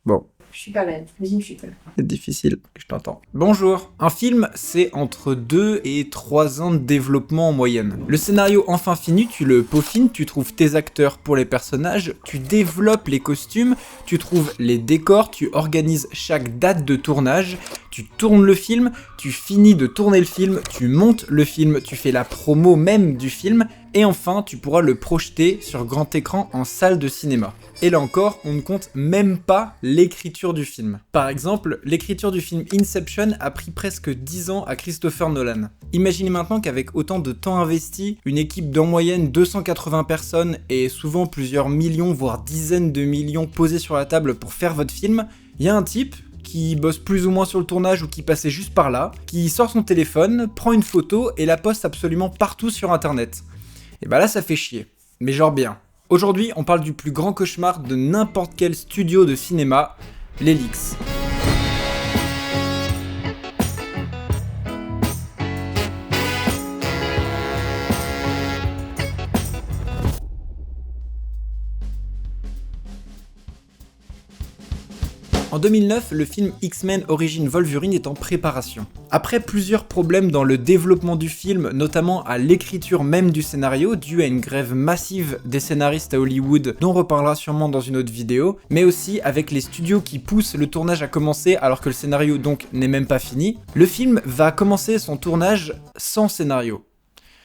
Bon. Je suis pas bête, vas-y, je suis pas bête. C'est difficile, je t'entends. Bonjour. Un film, c'est entre 2 et 3 ans de développement en moyenne. Le scénario enfin fini, tu le peaufines, tu trouves tes acteurs pour les personnages, tu développes les costumes, tu trouves les décors, tu organises chaque date de tournage, tu tournes le film, tu finis de tourner le film, tu montes le film, tu fais la promo même du film, et enfin tu pourras le projeter sur grand écran en salle de cinéma. Et là encore, on ne compte même pas l'écriture du film. Par exemple, l'écriture du film Inception a pris presque 10 ans à Christopher Nolan. Imaginez maintenant qu'avec autant de temps investi, une équipe d'en moyenne 280 personnes et souvent plusieurs millions voire dizaines de millions posés sur la table pour faire votre film, il y a un type qui bosse plus ou moins sur le tournage ou qui passait juste par là, qui sort son téléphone, prend une photo et la poste absolument partout sur internet. Et bah là ça fait chier, mais genre bien. Aujourd'hui, on parle du plus grand cauchemar de n'importe quel studio de cinéma, les leaks. En 2009, le film X-Men Origins Wolverine est en préparation. Après plusieurs problèmes dans le développement du film, notamment à l'écriture même du scénario, dû à une grève massive des scénaristes à Hollywood, dont on reparlera sûrement dans une autre vidéo, mais aussi avec les studios qui poussent le tournage à commencer alors que le scénario donc n'est même pas fini, le film va commencer son tournage sans scénario.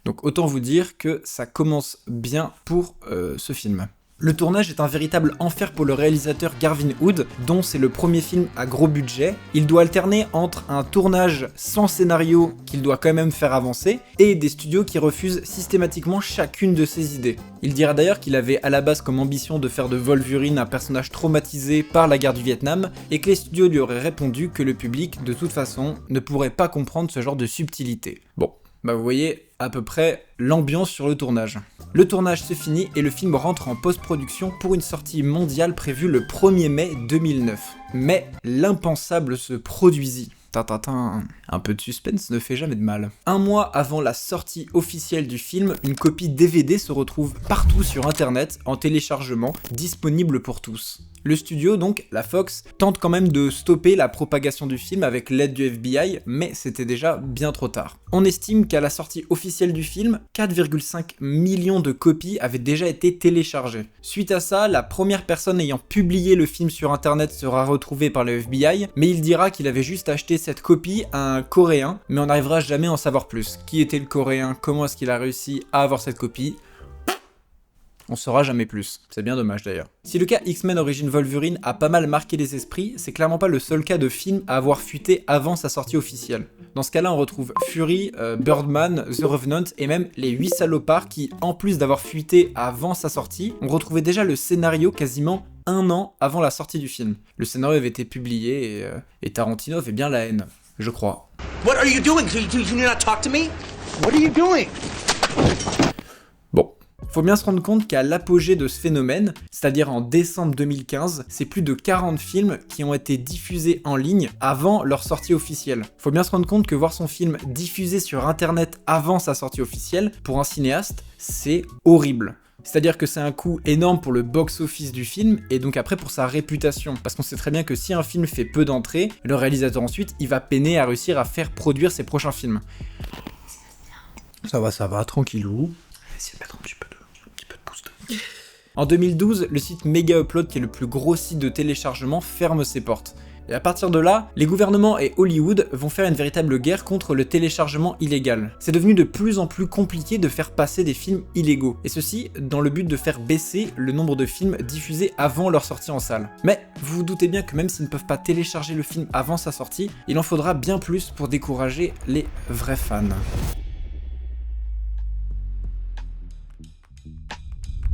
Donc autant vous dire que ça commence bien pour ce film. Le tournage est un véritable enfer pour le réalisateur Garvin Hood, dont c'est le premier film à gros budget. Il doit alterner entre un tournage sans scénario qu'il doit quand même faire avancer, et des studios qui refusent systématiquement chacune de ses idées. Il dira d'ailleurs qu'il avait à la base comme ambition de faire de Wolverine un personnage traumatisé par la guerre du Vietnam, et que les studios lui auraient répondu que le public, de toute façon, ne pourrait pas comprendre ce genre de subtilité. Bon. Bah vous voyez à peu près l'ambiance sur le tournage. Le tournage se finit et le film rentre en post-production pour une sortie mondiale prévue le 1er mai 2009. Mais l'impensable se produisit. Tintintin. Un peu de suspense ne fait jamais de mal. Un mois avant la sortie officielle du film, une copie DVD se retrouve partout sur internet en téléchargement, disponible pour tous. Le studio, donc, la Fox, tente quand même de stopper la propagation du film avec l'aide du FBI, mais c'était déjà bien trop tard. On estime qu'à la sortie officielle du film, 4,5 millions de copies avaient déjà été téléchargées. Suite à ça, la première personne ayant publié le film sur internet sera retrouvée par le FBI, mais il dira qu'il avait juste acheté cette copie à un Coréen, mais on n'arrivera jamais à en savoir plus. Qui était le Coréen? Comment est-ce qu'il a réussi à avoir cette copie? On saura jamais plus. C'est bien dommage d'ailleurs. Si le cas X-Men Origins Wolverine a pas mal marqué les esprits, c'est clairement pas le seul cas de film à avoir fuité avant sa sortie officielle. Dans ce cas-là, on retrouve Fury, Birdman, The Revenant et même Les 8 salopards qui, en plus d'avoir fuité avant sa sortie, ont retrouvé déjà le scénario quasiment un an avant la sortie du film. Le scénario avait été publié et Tarantino avait bien la haine, je crois. What are you doing? Do you not talk to me? What are you doing? Bon. Faut bien se rendre compte qu'à l'apogée de ce phénomène, c'est-à-dire en décembre 2015, c'est plus de 40 films qui ont été diffusés en ligne avant leur sortie officielle. Faut bien se rendre compte que voir son film diffusé sur internet avant sa sortie officielle, pour un cinéaste, c'est horrible. C'est-à-dire que c'est un coût énorme pour le box-office du film et donc après pour sa réputation. Parce qu'on sait très bien que si un film fait peu d'entrées, le réalisateur ensuite, il va peiner à réussir à faire produire ses prochains films. Ça va, tranquillou. Essaye de mettre un petit peu de boost. En 2012, le site Mega Upload, qui est le plus gros site de téléchargement, ferme ses portes. Et à partir de là, les gouvernements et Hollywood vont faire une véritable guerre contre le téléchargement illégal. C'est devenu de plus en plus compliqué de faire passer des films illégaux, et ceci dans le but de faire baisser le nombre de films diffusés avant leur sortie en salle. Mais vous vous doutez bien que même s'ils ne peuvent pas télécharger le film avant sa sortie, il en faudra bien plus pour décourager les vrais fans.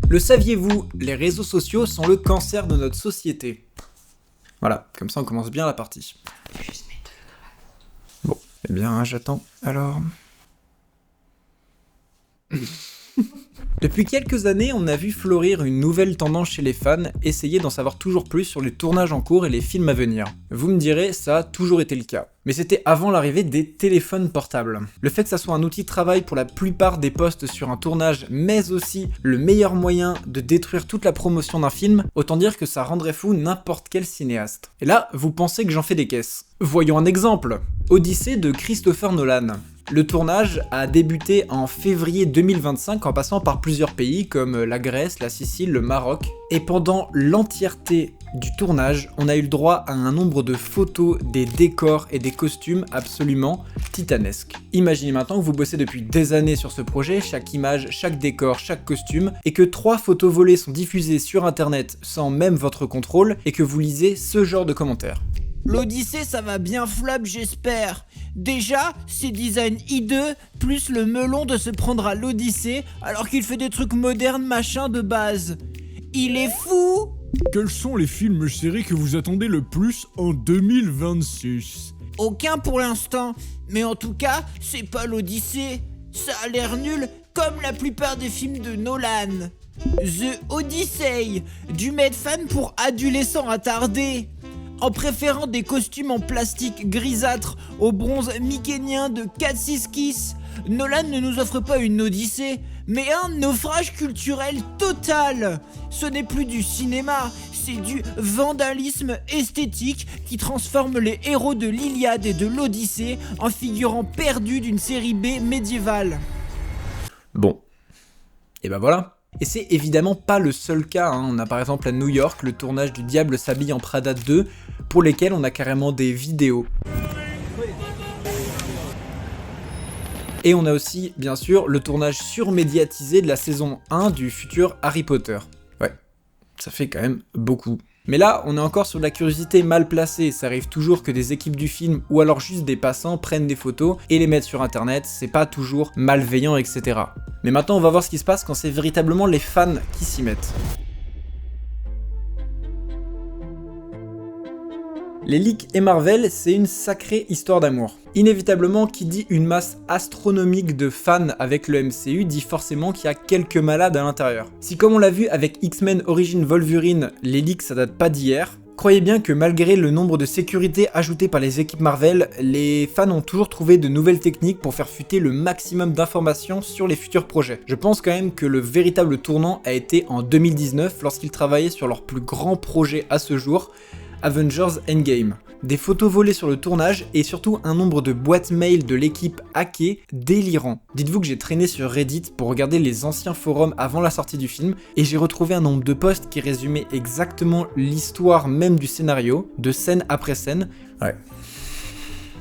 Le saviez-vous, les réseaux sociaux sont le cancer de notre société. Voilà, comme ça on commence bien la partie. Bon, eh bien j'attends alors. Depuis quelques années, on a vu fleurir une nouvelle tendance chez les fans, essayer d'en savoir toujours plus sur les tournages en cours et les films à venir. Vous me direz, ça a toujours été le cas. Mais c'était avant l'arrivée des téléphones portables. Le fait que ça soit un outil de travail pour la plupart des postes sur un tournage, mais aussi le meilleur moyen de détruire toute la promotion d'un film, autant dire que ça rendrait fou n'importe quel cinéaste. Et là, vous pensez que j'en fais des caisses. Voyons un exemple. Odyssée de Christopher Nolan. Le tournage a débuté en février 2025 en passant par plusieurs pays comme la Grèce, la Sicile, le Maroc. Et pendant l'entièreté du tournage, on a eu le droit à un nombre de photos, des décors et des costumes absolument titanesques. Imaginez maintenant que vous bossez depuis des années sur ce projet, chaque image, chaque décor, chaque costume, et que 3 photos volées sont diffusées sur internet sans même votre contrôle, et que vous lisez ce genre de commentaires. L'Odyssée, ça va bien flop, j'espère. Déjà, c'est design hideux, plus le melon de se prendre à l'Odyssée alors qu'il fait des trucs modernes machin de base. Il est fou! Quels sont les films et séries que vous attendez le plus en 2026? Aucun pour l'instant, mais en tout cas, c'est pas l'Odyssée. Ça a l'air nul comme la plupart des films de Nolan. The Odyssey, du made fan pour adolescents attardés. En préférant des costumes en plastique grisâtre au bronze mykénien de Katsiskis, Nolan ne nous offre pas une odyssée, mais un naufrage culturel total. Ce n'est plus du cinéma, c'est du vandalisme esthétique qui transforme les héros de l'Iliade et de l'Odyssée en figurants perdus d'une série B médiévale. Bon, et ben voilà. Et c'est évidemment pas le seul cas, hein. On a par exemple à New York le tournage du Diable s'habille en Prada 2, pour lesquels on a carrément des vidéos. Et on a aussi, bien sûr, le tournage surmédiatisé de la saison 1 du futur Harry Potter. Ouais, ça fait quand même beaucoup. Mais là, on est encore sur de la curiosité mal placée, ça arrive toujours que des équipes du film ou alors juste des passants prennent des photos et les mettent sur internet, c'est pas toujours malveillant, etc. Mais maintenant on va voir ce qui se passe quand c'est véritablement les fans qui s'y mettent. Les leaks et Marvel, c'est une sacrée histoire d'amour. Inévitablement, qui dit une masse astronomique de fans avec le MCU dit forcément qu'il y a quelques malades à l'intérieur. Si comme on l'a vu avec X-Men Origins Wolverine, les leaks ça date pas d'hier, croyez bien que malgré le nombre de sécurité ajouté par les équipes Marvel, les fans ont toujours trouvé de nouvelles techniques pour faire fuiter le maximum d'informations sur les futurs projets. Je pense quand même que le véritable tournant a été en 2019 lorsqu'ils travaillaient sur leur plus grand projet à ce jour, Avengers Endgame. Des photos volées sur le tournage et surtout un nombre de boîtes mail de l'équipe hackées délirant. Dites-vous que j'ai traîné sur Reddit pour regarder les anciens forums avant la sortie du film et j'ai retrouvé un nombre de posts qui résumait exactement l'histoire même du scénario, de scène après scène. Ouais.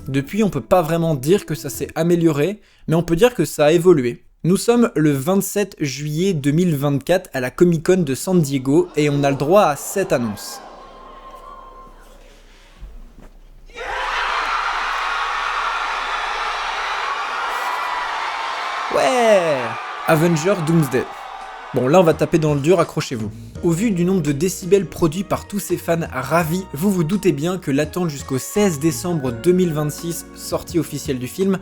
Depuis, on peut pas vraiment dire que ça s'est amélioré, mais on peut dire que ça a évolué. Nous sommes le 27 juillet 2024 à la Comic-Con de San Diego et on a le droit à cette annonce. Ouais, Avengers Doomsday. Bon là on va taper dans le dur, accrochez-vous. Au vu du nombre de décibels produits par tous ces fans ravis, vous vous doutez bien que l'attente jusqu'au 16 décembre 2026, sortie officielle du film,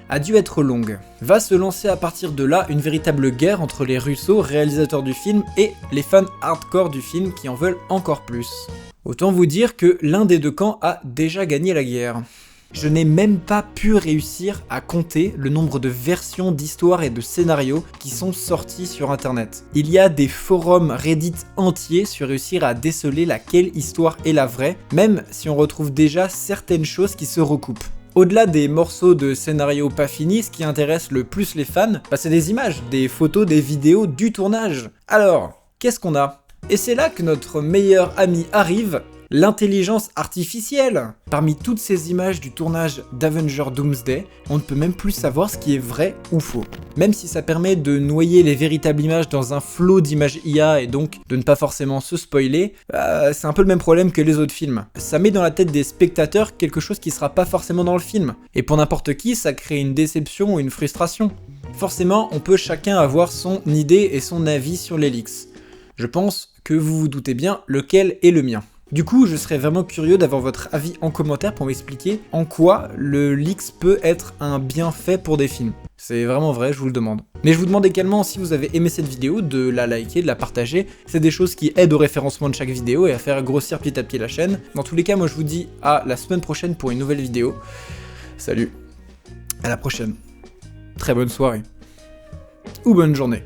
a dû être longue. Va se lancer à partir de là une véritable guerre entre les Russo, réalisateurs du film, et les fans hardcore du film qui en veulent encore plus. Autant vous dire que l'un des deux camps a déjà gagné la guerre. Je n'ai même pas pu réussir à compter le nombre de versions d'histoires et de scénarios qui sont sortis sur internet. Il y a des forums Reddit entiers sur réussir à déceler laquelle histoire est la vraie, même si on retrouve déjà certaines choses qui se recoupent. Au-delà des morceaux de scénario pas finis, ce qui intéresse le plus les fans, c'est des images, des photos, des vidéos du tournage. Alors, qu'est-ce qu'on a ? Et c'est là que notre meilleur ami arrive, l'intelligence artificielle. Parmi toutes ces images du tournage d'Avengers Doomsday, on ne peut même plus savoir ce qui est vrai ou faux. Même si ça permet de noyer les véritables images dans un flot d'images IA et donc de ne pas forcément se spoiler, c'est un peu le même problème que les autres films. Ça met dans la tête des spectateurs quelque chose qui sera pas forcément dans le film. Et pour n'importe qui, ça crée une déception ou une frustration. Forcément, on peut chacun avoir son idée et son avis sur les leaks. Je pense que vous vous doutez bien lequel est le mien. Du coup, je serais vraiment curieux d'avoir votre avis en commentaire pour m'expliquer en quoi le leaks peut être un bienfait pour des films. C'est vraiment vrai, je vous le demande. Mais je vous demande également, si vous avez aimé cette vidéo, de la liker, de la partager. C'est des choses qui aident au référencement de chaque vidéo et à faire grossir petit à petit la chaîne. Dans tous les cas, moi je vous dis à la semaine prochaine pour une nouvelle vidéo. Salut, à la prochaine. Très bonne soirée. Ou bonne journée.